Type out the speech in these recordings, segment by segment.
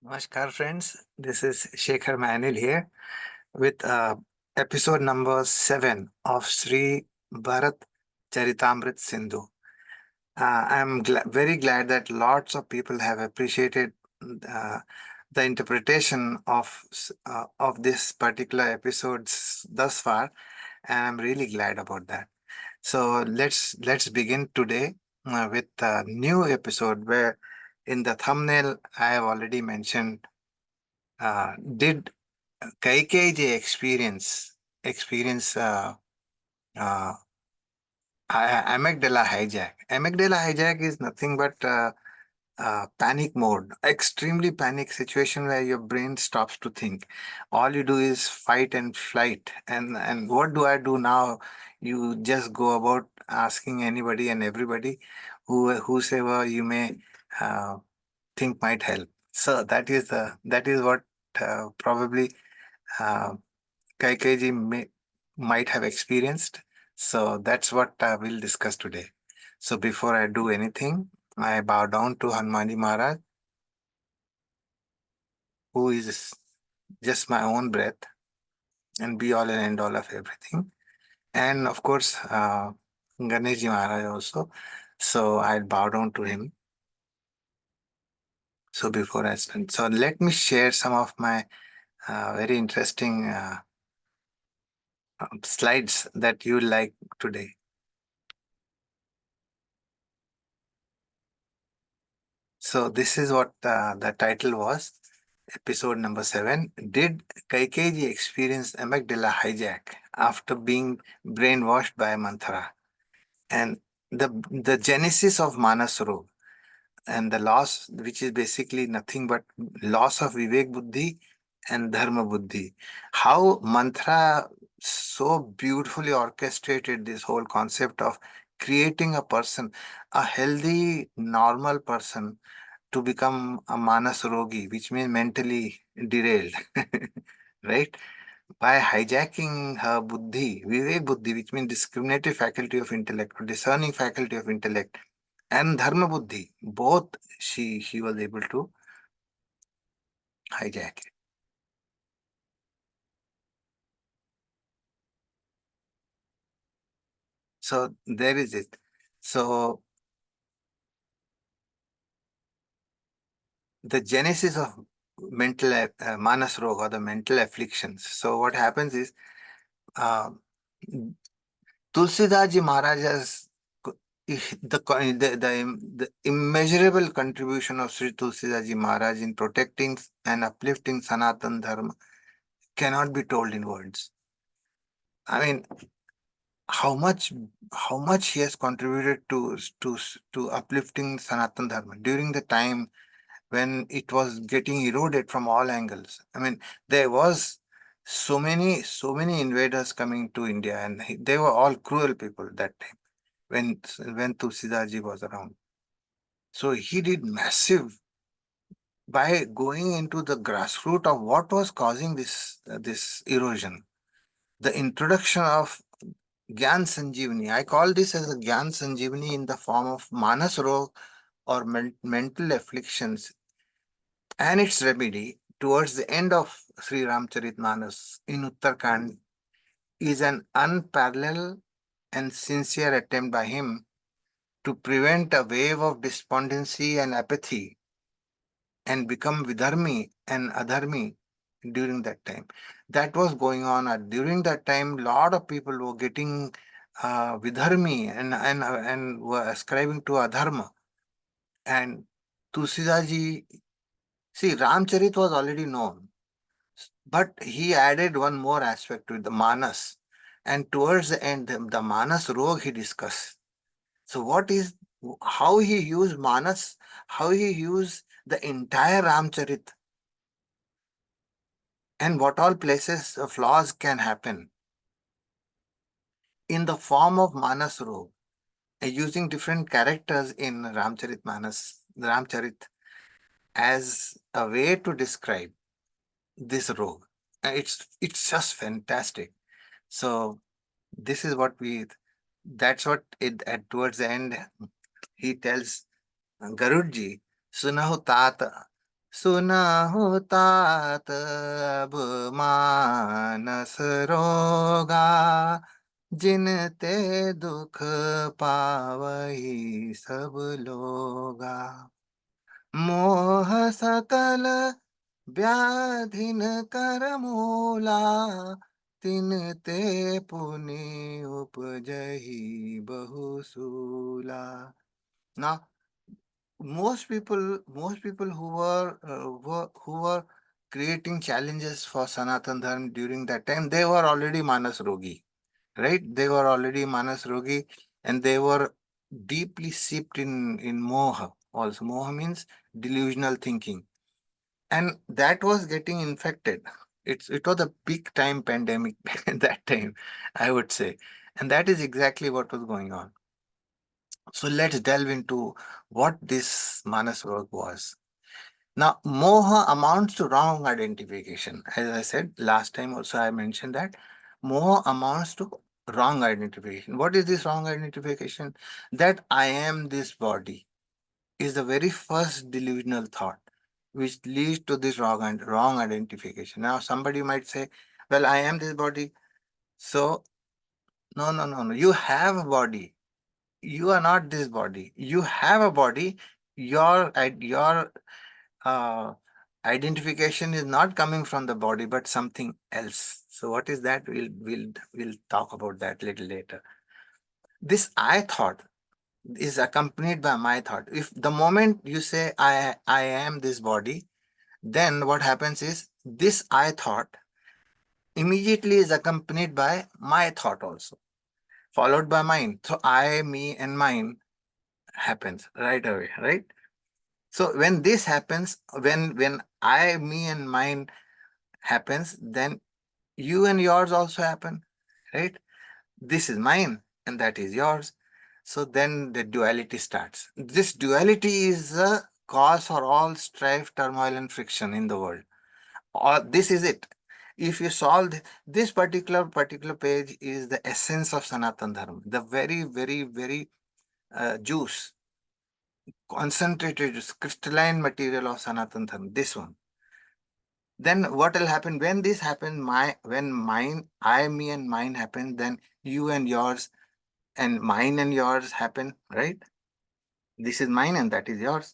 Namaskar, friends. This is Shekhar Mayanil here with episode number 7 of Sri Bharat Charitamrit Sindhu. I'm very glad that lots of people have appreciated uh, the interpretation of this particular episode thus far, and I'm really glad about that. So let's begin today with a new episode where in the thumbnail I have already mentioned did Kaikeyei Ji experience uh, Amygdala hijack. Amygdala hijack is nothing but panic mode, extremely panic situation where your brain stops to think. All you do is fight and flight. And what do I do now? You just go about asking anybody and everybody whosoever you may uh, think might help. So that is what probably uh, Kaikeji might have experienced. So that's what we'll discuss today. So before I do anything, I bow down to Hanumanji Maharaj, who is just my own breath and be all and end all of everything. And of course, Ganeshji Maharaj also. So I'll bow down to him. So before I start, so let me share some of my very interesting slides that you like today. So this is what the title was, episode number 7. Did Kaikeyei Ji experience amygdala hijack after being brainwashed by Manthara? And the genesis of Manas Rog and the loss, which is basically nothing but loss of Vivek Buddhi and Dharma Buddhi. How Manthara so beautifully orchestrated this whole concept of creating a person, a healthy, normal person, to become a Manas Rogi, which means mentally derailed, right? By hijacking her Buddhi, Vivek Buddhi, which means discriminative faculty of intellect or discerning faculty of intellect, and Dharma Buddhi, both she was able to hijack it. So there is it. So the genesis of mental Manas Rog or the mental afflictions. So what happens is uh, Tulsidas Ji Maharaj has the immeasurable contribution of Sri Tulsidas Ji Maharaj in protecting and uplifting Sanatan Dharma cannot be told in words. I mean, how much he has contributed to uplifting Sanatan Dharma during the time when it was getting eroded from all angles. I mean, there was so many invaders coming to India, and they were all cruel people that time when Tulsidas was around. So he did massive by going into the grassroots of what was causing this erosion. The introduction of Gyan Sanjivani. I call this as a Gyan Sanjivani in the form of Manas Rog or mental afflictions and its remedy towards the end of Sri RamCharitManas in Uttarkand is an unparalleled and sincere attempt by him to prevent a wave of despondency and apathy and become vidharmi and adharmi during that time. That was going on. During that time, lot of people were getting vidharmi and were ascribing to adharma. And Tulsidas Ji, see, Ramcharit was already known, but he added one more aspect to it, the manas. And towards the end, the manas rog he discussed. So what is, how he used manas, how he used the entire Ramcharit, and what all places flaws can happen in the form of Manas Rog, using different characters in Ramcharit as a way to describe this rogue. It's just fantastic. So this is what that's what towards the end he tells Garudji, Sunahu Tat सुना हो तात अब मानस रोगा, जिनते दुख पावई सब लोगा। मोह सकल व्याधिन कर मूला, तिन ते पुनि उपजहि बहुसूला। Now, most people who were creating challenges for Sanatan Dharma during that time, they were already Manas Rogi, right? They were already Manas Rogi, and they were deeply steeped in moha. Also, moha means delusional thinking, and that was getting infected. It was a peak time pandemic at that time, I would say, and that is exactly what was going on. So let's delve into what this Manas work was. Now, moha amounts to wrong identification. As I said last time, also I mentioned that moha amounts to wrong identification. What is this wrong identification? That I am this body is the very first delusional thought which leads to this wrong identification. Now, somebody might say, well, I am this body. So, no, no, no, no. You have a body. You are not this body. You have a body. Your uh, identification is not coming from the body, but something else. So, what is that? We'll talk about that little later. This I thought is accompanied by my thought. If the moment you say I am this body, then what happens is this I thought immediately is accompanied by my thought also, followed by mine. So I, me, and mine happens right away, right? So when this happens, when I, me, and mine happens, then you and yours also happen, right? This is mine and that is yours. So then the duality starts. This duality is the cause for all strife, turmoil, and friction in the world. Or this is it. If you solve this particular page is the essence of Sanatan Dharma, the very juice, concentrated crystalline material of Sanatan Dharma. This one. Then what will happen when this happens? When mine, I, me, and mine happen, then you and yours and mine and yours happen, right? This is mine and that is yours.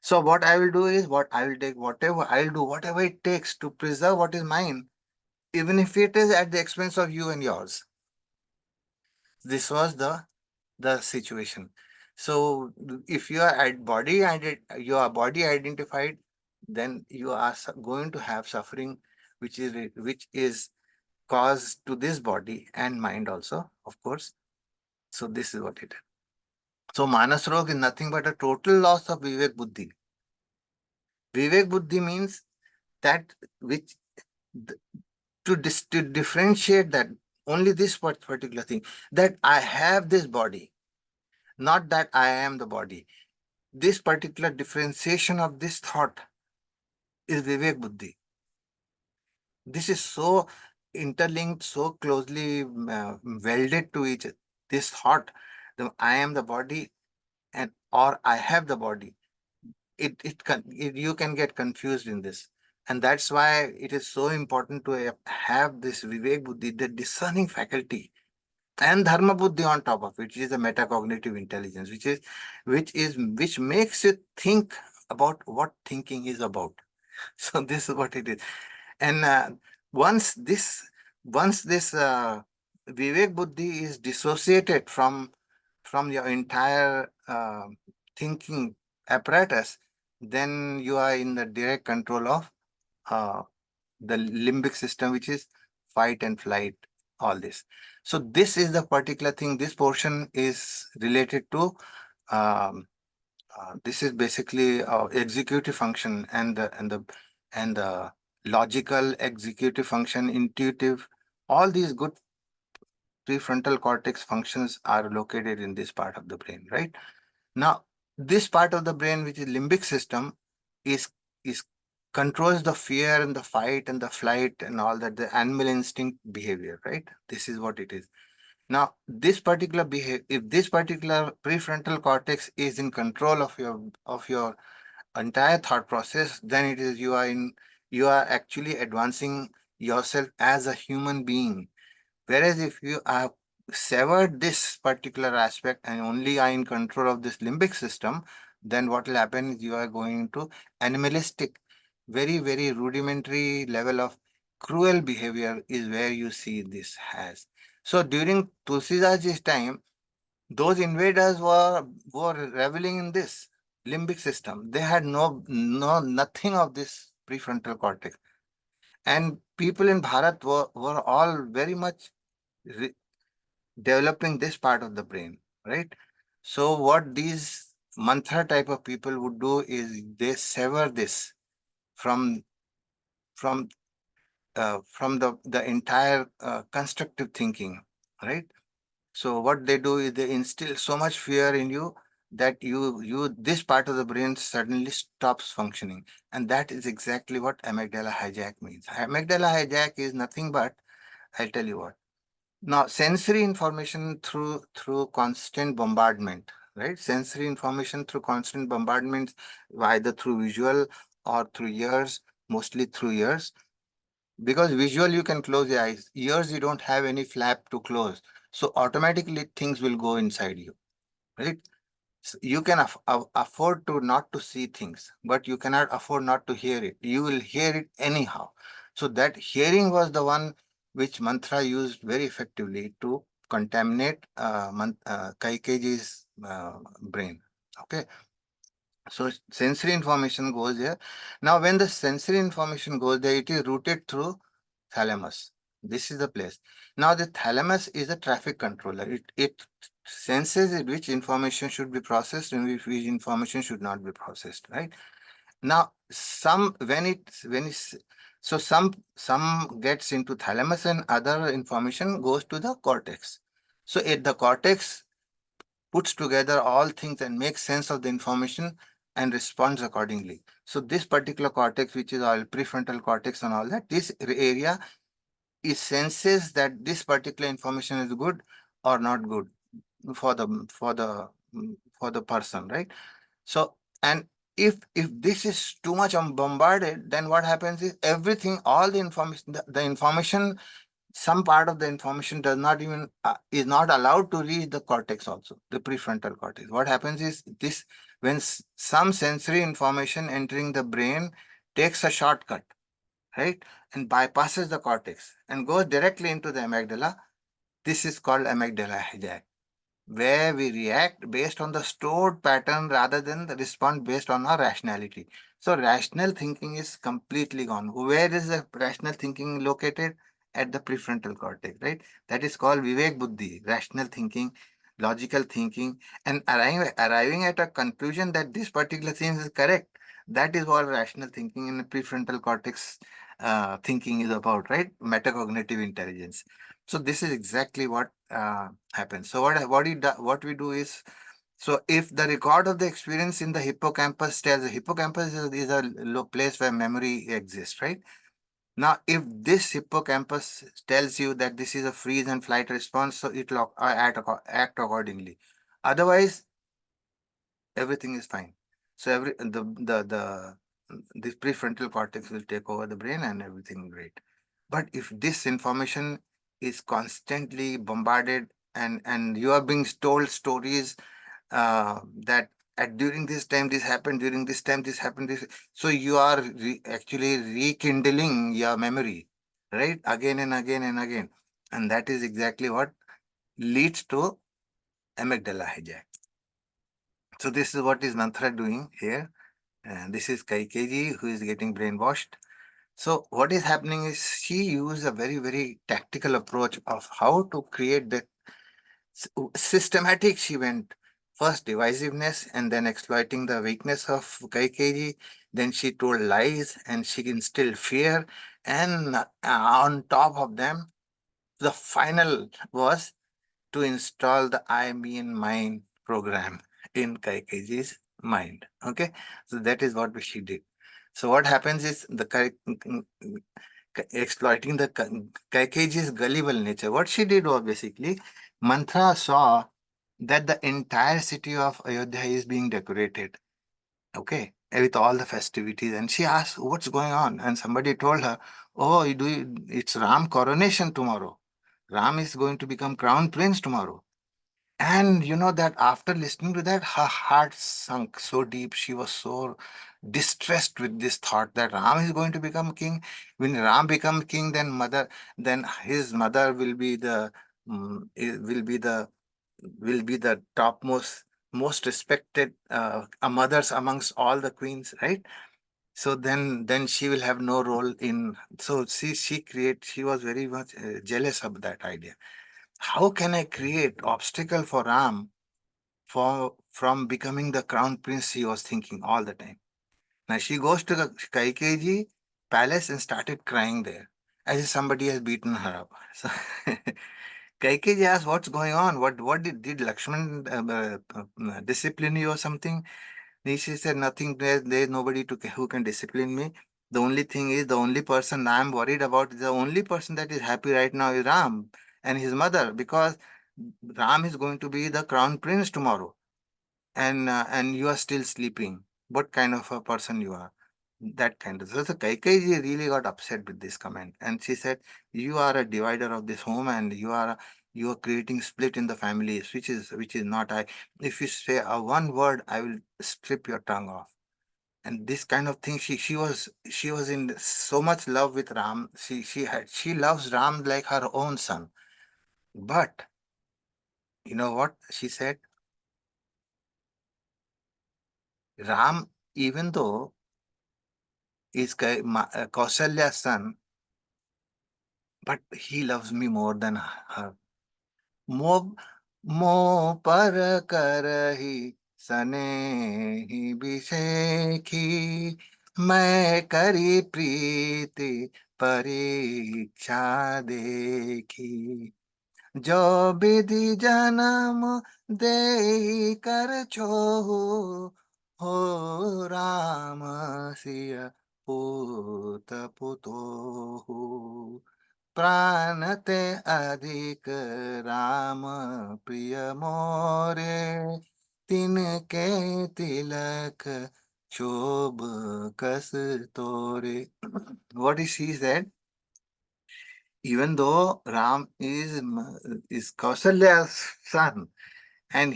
So what I will do is what I will take whatever I'll do, whatever it takes to preserve what is mine, even if it is at the expense of you and yours. This was the situation. So if you are at you are body identified, then you are going to have suffering, which is caused to this body and mind also, of course. So this is what it is. So Manas Rog is nothing but a total loss of Vivek Buddhi. Vivek Buddhi means that which to differentiate that only this particular thing, that I have this body, not that I am the body. This particular differentiation of this thought is Vivek Buddhi. This is so interlinked, so closely welded to each other. This thought, I am the body and or I have the body. You can get confused in this. And that's why it is so important to have this Vivek Buddhi, the discerning faculty, and Dharma Buddhi on top of it, which is the metacognitive intelligence, which makes you think about what thinking is about. So this is what it is. And once this Vivek Buddhi is dissociated from your entire thinking apparatus, then you are in the direct control of uh, the limbic system, which is fight and flight, all this. So this is the particular thing. This portion is related to this is basically executive function and the logical executive function, intuitive, all these good prefrontal cortex functions are located in this part of the brain, right? Now, this part of the brain, which is limbic system, is is controls the fear and the fight and the flight and all that, the animal instinct behavior, right? This is what it is. Now, this particular behavior, if this particular prefrontal cortex is in control of your entire thought process, then it is you are actually advancing yourself as a human being. Whereas if you have severed this particular aspect and only are in control of this limbic system, then what will happen is you are going to animalistic, very, very rudimentary level of cruel behavior is where you see this has. So during Tulsidas' time, those invaders were reveling in this limbic system. They had nothing of this prefrontal cortex. And people in Bharat were all very much re- developing this part of the brain, right? So what these mantra type of people would do is they sever this from from from the entire constructive thinking, right? So what they do is they instill so much fear in you that you this part of the brain suddenly stops functioning, and that is exactly what amygdala hijack means. Amygdala hijack is nothing but, I'll tell you what. Now, sensory information through constant bombardment, right? Sensory information through constant bombardment, either through visual or through ears, mostly through ears. Because visual you can close your eyes, ears you don't have any flap to close, so automatically things will go inside you, right? You can afford to not to see things, but you cannot afford not to hear it. You will hear it anyhow. So that hearing was the one which mantra used very effectively to contaminate Kaikeji's brain. Okay, so sensory information goes there. Now, when the sensory information goes there, it is routed through thalamus. This is the place. Now, the thalamus is a traffic controller. It senses which information should be processed and which information should not be processed, right? Now, some gets into thalamus and other information goes to the cortex. So, the cortex puts together all things and makes sense of the information and responds accordingly. So this particular cortex, which is all prefrontal cortex and all that, this area is senses that this particular information is good or not good for the person, right? So, and if this is too much bombarded, then what happens is everything, all the information, the information, some part of the information does not even is not allowed to reach the cortex also, the prefrontal cortex. What happens is this, when some sensory information entering the brain takes a shortcut, right, and bypasses the cortex and goes directly into the amygdala, this is called amygdala hijack, where we react based on the stored pattern rather than the response based on our rationality. So rational thinking is completely gone. Where is the rational thinking located? At the prefrontal cortex, right? That is called Vivek Buddhi, rational thinking, logical thinking, and arriving at a conclusion that this particular thing is correct. That is what rational thinking in the prefrontal cortex thinking is about, right? Metacognitive intelligence. So this is exactly what happens. So what we do is, so if the record of the experience in the hippocampus tells, the hippocampus is a place where memory exists, right? Now, if this hippocampus tells you that this is a freeze and flight response, so it will act accordingly. Otherwise, everything is fine. So this prefrontal cortex will take over the brain and everything great. But if this information is constantly bombarded and you are being told stories that at during this time this happened, during this time this happened, this, so you are actually rekindling your memory, right, again and again and again, and that is exactly what leads to amygdala hijack. So this is what is Manthara doing here. And this is Kaikeyei Ji who is getting brainwashed. So what is happening is she used a very, very tactical approach of how to create the systematic. She went first divisiveness and then exploiting the weakness of Kaikeyei Ji. Then she told lies and she instilled fear. And on top of them, the final was to install the I, me, and mine program in Kaikeyei Ji's mind. Okay, so that is what she did. So what happens is exploiting the Kaikeyei Ji's gullible nature. What she did was basically, Manthara saw that the entire city of Ayodhya is being decorated. Okay, with all the festivities. And she asked, what's going on? And somebody told her, oh, it's Ram coronation tomorrow. Ram is going to become crown prince tomorrow. And you know that after listening to that, her heart sunk so deep. She was so distressed with this thought that Ram is going to become king. When Ram becomes king, then his mother will be the topmost, most respected mothers amongst all the queens, right? So then she will have no role in. So she was very much jealous of that idea. How can I create obstacle for Ram from becoming the crown prince? He was thinking all the time. Now she goes to the Kaikeji palace and started crying there, as if somebody has beaten her up. So Kaikeji asked, "What's going on? What did Lakshman discipline you or something?" She said, "Nothing. There's nobody who can discipline me. The only thing is, the only person I'm worried about is the only person that is happy right now is Ram and his mother, because Ram is going to be the crown prince tomorrow, and you are still sleeping. What kind of a person you are?" That kind of. So Kaikeyi really got upset with this comment, and she said, "You are a divider of this home, and you are creating split in the families, which is not I. If you say one word, I will strip your tongue off." And this kind of thing, she was in so much love with Ram. She loves Ram like her own son. But you know what she said? Ram, even though is Kausalya's son, but he loves me more than her. Mo, mo par karhi सनेही बिसेखी मैं करी प्रीति परीक्षा देखी जो विधि जन्म दे कर छो हो राम सिय पूत पुतो प्राण ते अधिक राम प्रिय मोरे तिनके तिलक शोभ कस तोरे. What is she said? Even though Ram is Kausalya's son, and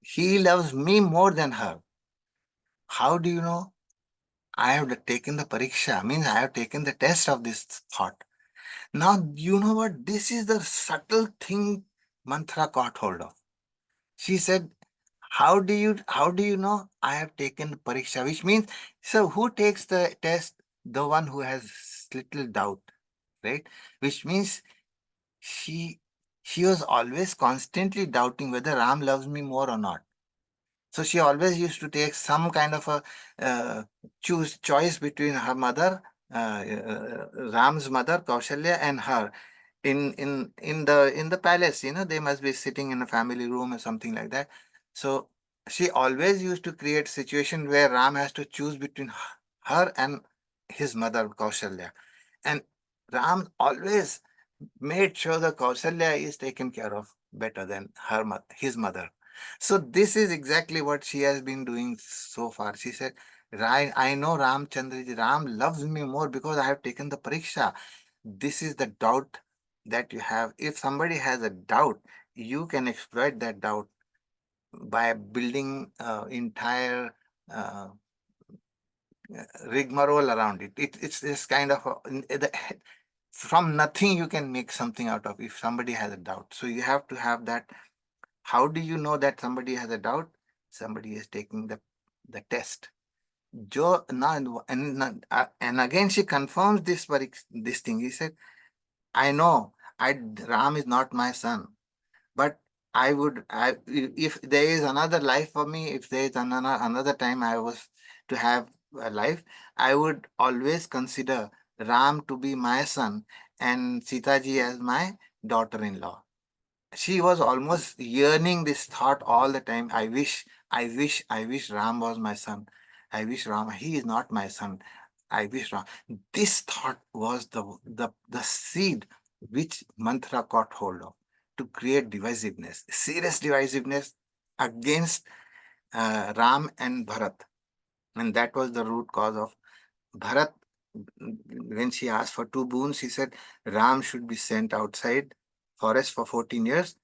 he loves me more than her. How do you know? I have taken the pariksha, means I have taken the test of this thought. Now, you know what? This is the subtle thing Manthara caught hold of. She said, how do you know I have taken the pariksha? Which means, so who takes the test? The one who has little doubt, right? Which means she she was always constantly doubting whether Ram loves me more or not. So she always used to take some kind of a choice between her mother, Ram's mother, Kaushalya, and her in the palace. They must be sitting in a family room or something like that. So she always used to create situation where Ram has to choose between her and his mother, Kaushalya, and Ram always made sure the Kausalya is taken care of better than his mother. So this is exactly what she has been doing so far. She said, I know Ram loves me more because I have taken the pariksha. This is the doubt that you have. If somebody has a doubt, you can exploit that doubt by building entire uh, rigmarole around it. It's this kind of from nothing you can make something out of if somebody has a doubt. So you have to have that. How do you know that somebody has a doubt? Somebody is taking the test. Now and again she confirms this thing. He said, I know Ram is not my son, but if there is another life for me, if there is another time I was to have a life, I would always consider Ram to be my son and Sita ji as my daughter-in-law. She was almost yearning this thought all the time. I wish Ram was my son. I wish Ram, he is not my son. I wish Ram. This thought was the seed which Manthara caught hold of to create divisiveness, serious divisiveness against Ram and Bharat. And that was the root cause of Bharat. When she asked for two boons, she said Ram should be sent outside forest for 14 years,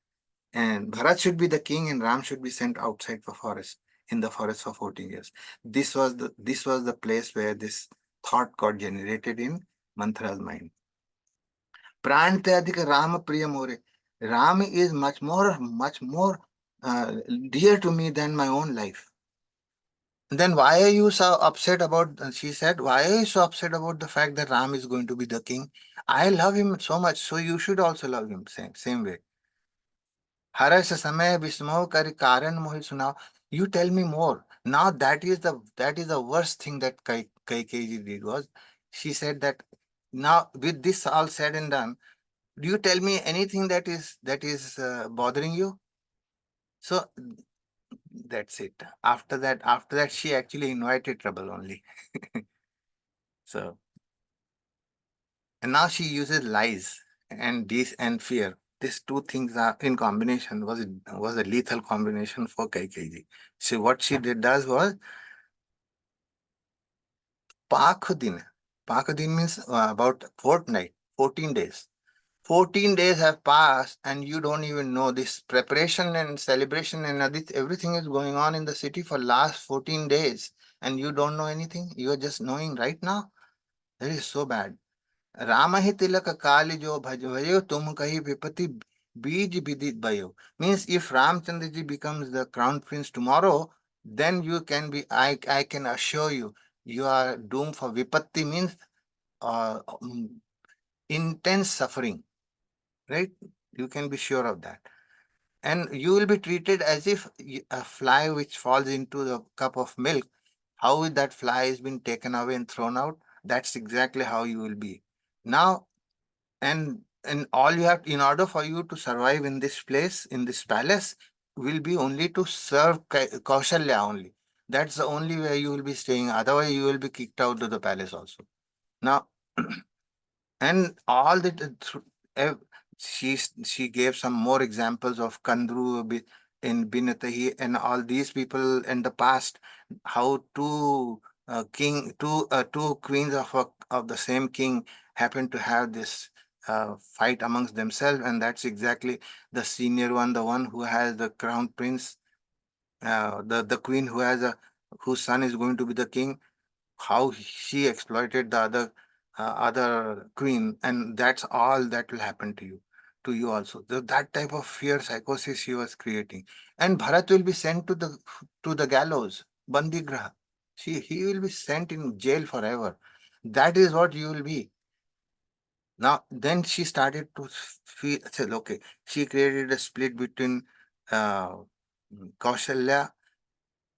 and Bharat should be the king, and Ram should be sent outside for forest, in the forest for 14 years. This was the place where this thought got generated in Manthara's mind. Pran te adhik Ram priya more. Ram is much more dear to me than my own life. Then why are you so upset about, she said, why are you so upset about the fact that Ram is going to be the king? I love him so much, so you should also love him same way. हर्ष समय विस्मोह कर कारण मोहि सुनाओ. You tell me more. Now that is the worst thing that Kaikei ji did was, she said that now with this all said and done, do you tell me anything that is bothering you? So that's it. After that, she actually invited trouble only. So, and now she uses lies and fear. These two things are in combination was a lethal combination for Kaikei ji. So what she does was Pakudin. Pakudin means about fortnight, 14 days. 14 days have passed and you don't even know this preparation and celebration and everything is going on in the city for last 14 days and you don't know anything. You are just knowing right now. That is so bad. Ram ही तिलक काली जो भजयो तुम कही विपति बीज विदित भयो. Means if Ramchandra ji becomes the crown prince tomorrow, then you can be, I can assure you, you are doomed for vipatti, means uh, um, intense suffering, right? You can be sure of that. And you will be treated as if a fly which falls into the cup of milk, how that fly has been taken away and thrown out, that's exactly how you will be. Now, and all you have, in order for you to survive in this place, in this palace, will be only to serve Kaushalya only. That's the only way you will be staying. Otherwise, you will be kicked out of the palace also. Now, and all that she gave some more examples of Kandru in Binatahi and all these people in the past, how two queens of the same king happened to have this fight amongst themselves, and that's exactly the senior one, the one who has the crown prince, the queen whose son is going to be the king, how she exploited the other queen, and that's all that will happen to you also. That type of fear psychosis she was creating. And Bharat will be sent to the gallows, bandigraha. He will be sent in jail forever. That is what you will be. Now then she started to feel, said, okay, she created a split between uh, Kaushalya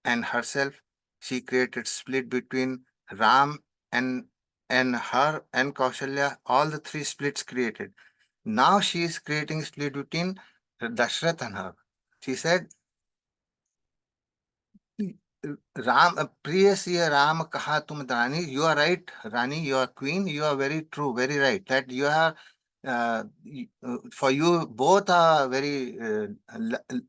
and herself. She created split between Ram and her and Kaushalya. All the three splits created. Now she is creating split between Dashrath and her. She said, Ram, Priya Ram kaha tum Rani. You are right, Rani. You are queen. You are very true, very right. That you are, for you, both are very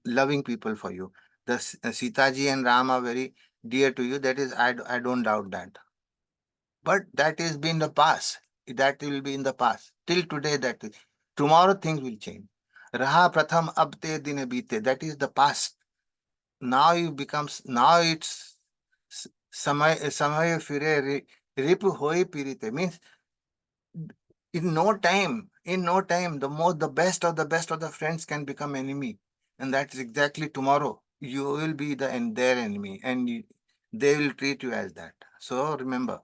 loving people for you. The Sita ji and Ram are very dear to you. That is, I don't doubt that. But that is been the past. That will be in the past. Till today, that is. Tomorrow things will change. Raha pratham ab te dine beete. That is the past. Now it's samay fire rip hoye pirite. Means in no time, the best of the best of the friends can become enemy. And that is exactly tomorrow. You will be their enemy, and they will treat you as that. So remember.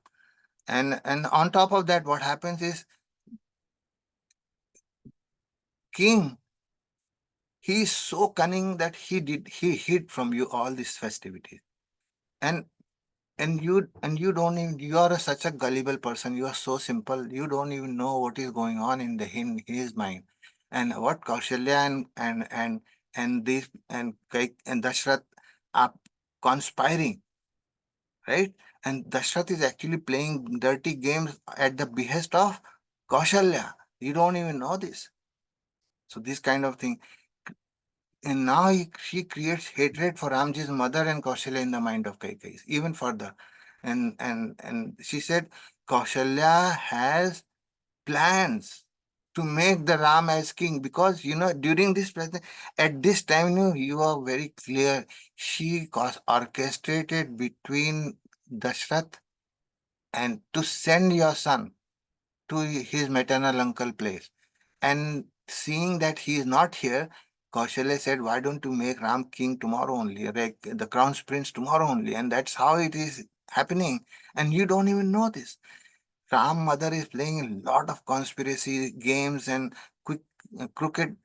And on top of that, what happens is king, he is so cunning that he hid from you all these festivities. And you don't even, you are such a gullible person, you are so simple, you don't even know what is going on in his mind. And what Kaushalya and this and Dashrath are conspiring, right? And Dashrath is actually playing dirty games at the behest of Kaushalya. You don't even know this. So this kind of thing. And now she creates hatred for Ramji's mother and Kaushalya in the mind of Kaikai, even further. And she said, Kaushalya has plans to make the Ram as king, because during this present at this time, you are very clear. She orchestrated between Dashrath and to send your son to his maternal uncle place. And seeing that he is not here, Kaushalya said, why don't you make Ram king tomorrow only, like the crown prince tomorrow only? And that's how it is happening. And you don't even know this. Ram mother is playing a lot of conspiracy games and crooked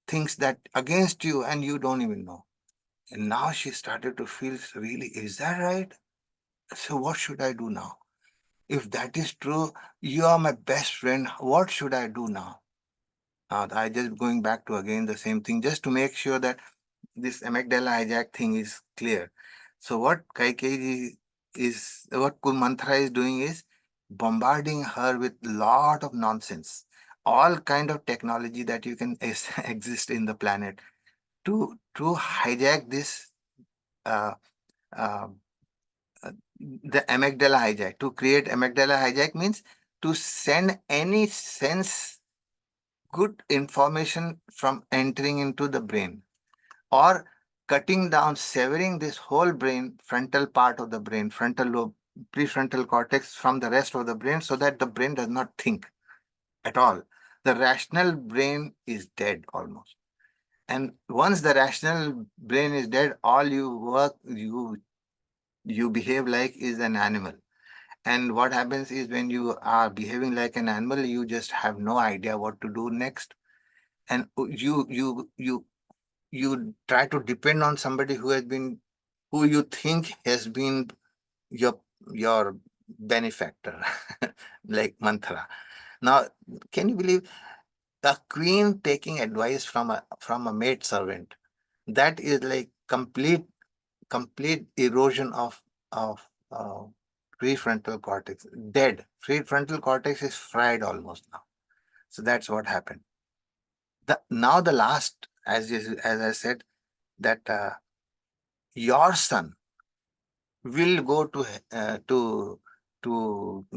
things that against you, and you don't even know. And now she started to feel, really, is that right? So what should I do now? If that is true, you are my best friend. What should I do now? I just going back to again the same thing, just to make sure that this amygdala hijack thing is clear. So what what Manthara is doing is bombarding her with lot of nonsense, all kind of technology that you can exist in the planet to hijack this uh, uh, the amygdala hijack. To create amygdala hijack means to send any sense good information from entering into the brain, or cutting down, severing this whole brain, frontal part of the brain, frontal lobe, prefrontal cortex from the rest of the brain, so that the brain does not think at all. The rational brain is dead almost. And once the rational brain is dead, all you behave like is an animal. And what happens is, when you are behaving like an animal, you just have no idea what to do next. And you try to depend on somebody who you think has been your your benefactor, like Manthara. Now, can you believe a queen taking advice from a maid servant? That is like complete erosion of prefrontal cortex. Dead. Prefrontal cortex is fried almost now. So that's what happened. Now the last, as I said, that your son will go to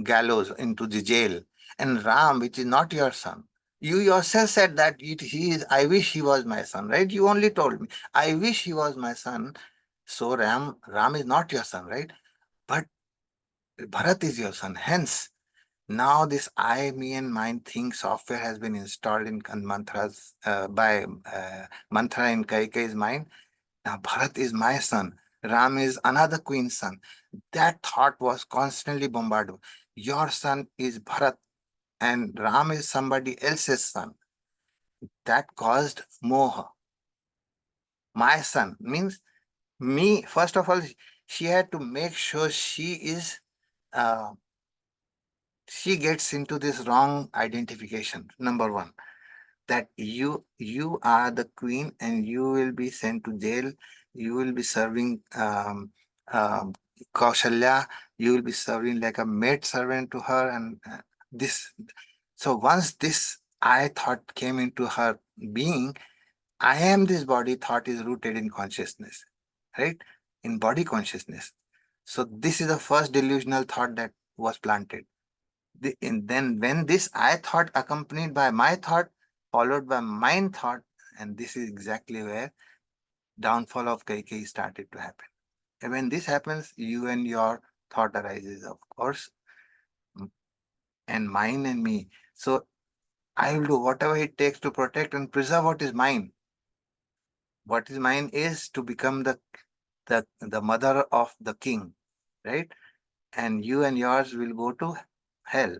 gallows, into the jail, and Ram, which is not your son. You yourself said that he is. I wish he was my son, right? You only told me, I wish he was my son. So Ram is not your son, right? But Bharat is your son. Hence, now this I, me, and mine thing software has been installed in Manthara's by Manthara in Kaikei's mind. Now Bharat is my son. Ram is another queen's son. That thought was constantly bombarded. Your son is Bharat and Ram is somebody else's son. That caused moha. My son means me. First of all, she had to make sure uh, she gets into this wrong identification. Number one, that you are the queen and you will be sent to jail. You will be serving um, Kaushalya. You will be serving like a maid servant to her, and this. So once this I thought came into her being, I am this body thought is rooted in consciousness, right? In body consciousness. So this is the first delusional thought that was planted. And then when this I thought accompanied by my thought, followed by mind thought, and this is exactly where downfall of Kaikei started to happen. And when this happens, you and your thought arises, of course, and mine and me. So I will do whatever it takes to protect and preserve what is mine. What is mine is to become the mother of the king, right? And you and yours will go to hell.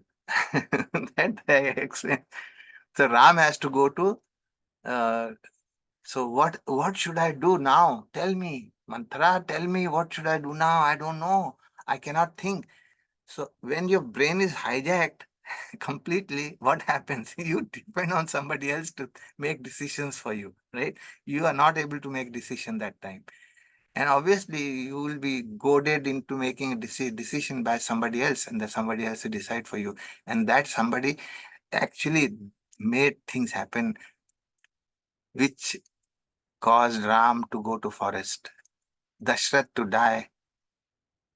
That I explained. So Ram has to go to. So what should I do now? Tell me, Manthara. Tell me, what should I do now? I don't know. I cannot think. So when your brain is hijacked completely, what happens? You depend on somebody else to make decisions for you, right? You are not able to make decision that time. And obviously, you will be goaded into making a decision by somebody else, and that somebody else to decide for you. And that somebody actually made things happen, which caused Ram to go to forest, Dashrath to die,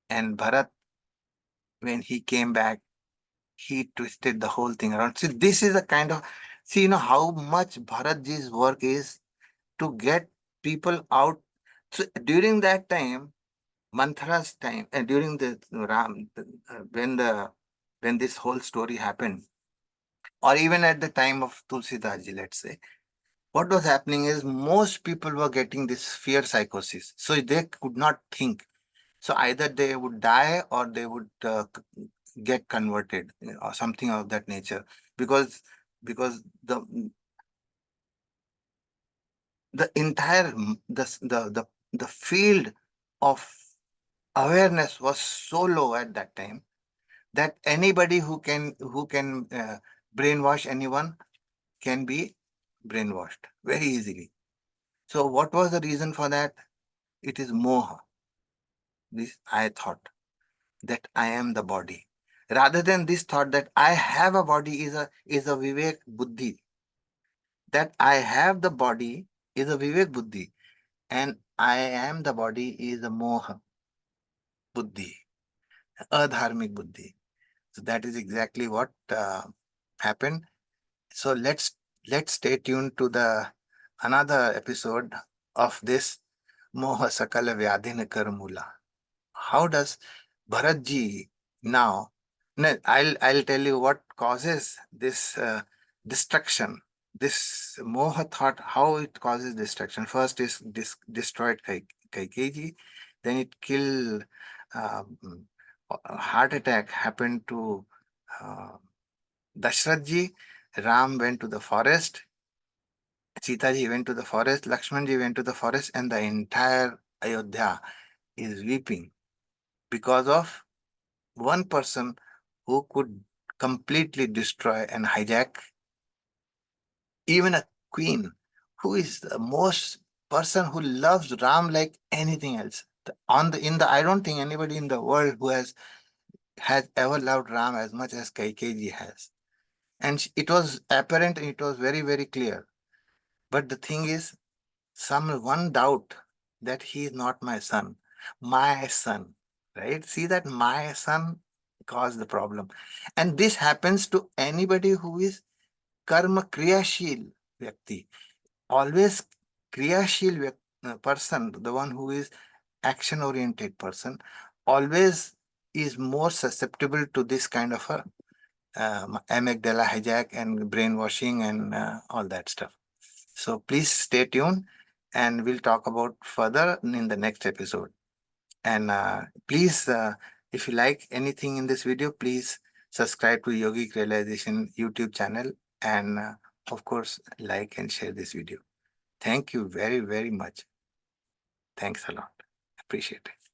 and Bharat when he came back, he twisted the whole thing around. See, this is the kind of, see, how much Bharatji's work is to get people out. So during that time, Manthara's time, during the when this whole story happened, or even at the time of Tulsidas ji, let's say, what was happening is most people were getting this fear psychosis. So they could not think. So either they would die or they would get converted, or something of that nature, because because the entire the field of awareness was so low at that time that anybody who can brainwash anyone can be brainwashed very easily. So what was the reason for that? It is moha. This I thought that I am the body. Rather than this thought that I have a body is a Vivek Buddhi. That I have the body is a Vivek Buddhi, and I am the body is a Moha Buddhi, adharmic Buddhi. So that is exactly what happened. So let's stay tuned to the another episode of this Moha Sakala Vyadhina Karmula. How does Bharatji now? No, I'll tell you what causes this destruction. This moha thought, how it causes destruction. First is destroyed Kaikeyei Ji, then it killed. A heart attack happened to uh, Dashrath Ji. Ram went to the forest. Sita Ji went to the forest. Lakshman Ji went to the forest, and the entire Ayodhya is weeping because of one person who could completely destroy and hijack even a queen, who is the most person who loves Ram like anything else. I don't think anybody in the world who has ever loved Ram as much as Kaikeyi has. And it was apparent and it was very, very clear. But the thing is, one doubt that he is not my son, right? See that my son caused the problem. And this happens to anybody who is karma kriyashil vyakti. Always kriyashil person, the one who is action oriented person, always is more susceptible to this kind of a amygdala hijack and brainwashing and all that stuff. So please stay tuned, and we'll talk about further in the next episode. And please, if you like anything in this video, please subscribe to Yogic Realization YouTube channel, and of course, like and share this video. Thank you very, very much. Thanks a lot. Appreciate it.